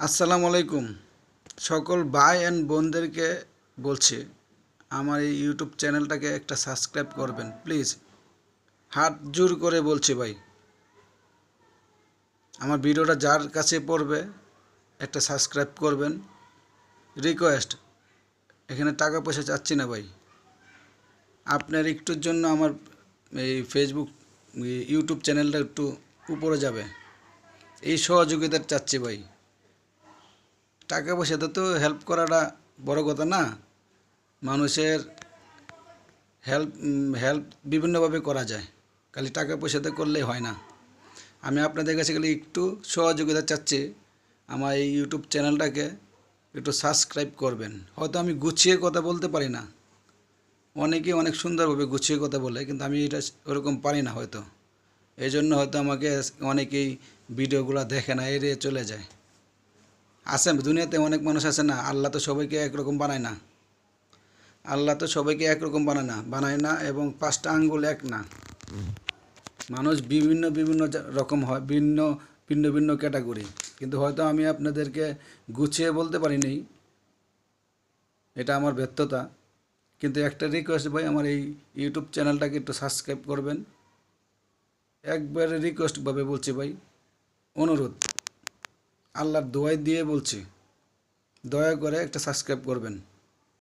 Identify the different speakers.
Speaker 1: আসসালামু আলাইকুম। সকল ভাই অ্যান্ড বোনদেরকে বলছি, আমার এই ইউটিউব চ্যানেলটাকে একটা সাবস্ক্রাইব করবেন প্লিজ। হাত জোর করে বলছি ভাই, আমার ভিডিওটা যার কাছে পড়বে একটা সাবস্ক্রাইব করবেন। রিকোয়েস্ট, এখানে টাকা পয়সা চাচ্ছি না ভাই। আপনার একটুর জন্য আমার এই ফেসবুক ইউটিউব চ্যানেলটা একটু উপরে যাবে, এই সহযোগিতা চাচ্ছি ভাই। টাকা পয়সাতে তো হেল্প করাটা বড় কথা না। মানুষের হেল্প হেল্প বিভিন্নভাবে করা যায়, খালি টাকা পয়সাতে করলেই হয় না। আমি আপনাদের কাছে খালি একটু সহযোগিতা চাচ্ছি, আমার এই ইউটিউব চ্যানেলটাকে একটু সাবস্ক্রাইব করবেন। হয়তো আমি গুছিয়ে কথা বলতে পারি না, অনেকে অনেক সুন্দরভাবে গুছিয়ে কথা বলে, কিন্তু আমি এটা ওরকম পারি না হয়তো। এই জন্য হয়তো আমাকে অনেকেই ভিডিওগুলো দেখে না, এড়িয়ে চলে যায়। আছে দুনিয়াতে অনেক মানুষ আছে না, আল্লাহ তো সবাইকে একরকম বানায় না। আল্লাহ তো সবাইকে একরকম বানায় না এবং পাঁচটা আঙ্গুল এক না। মানুষ বিভিন্ন বিভিন্ন রকম হয়, ভিন্ন ভিন্ন ভিন্ন ক্যাটাগরি। কিন্তু হয়তো আমি আপনাদেরকে গুছিয়ে বলতে পারিনি, এটা আমার ব্যর্থতা। কিন্তু একটা রিকোয়েস্ট ভাই, আমার এই ইউটিউব চ্যানেলটাকে একটু সাবস্ক্রাইব করবেন। একবারে রিকোয়েস্টভাবে বলছি ভাই, অনুরোধ, আল্লাহর দোয়াই দিয়ে বলছি, দয়া করে একটা সাবস্ক্রাইব করবেন।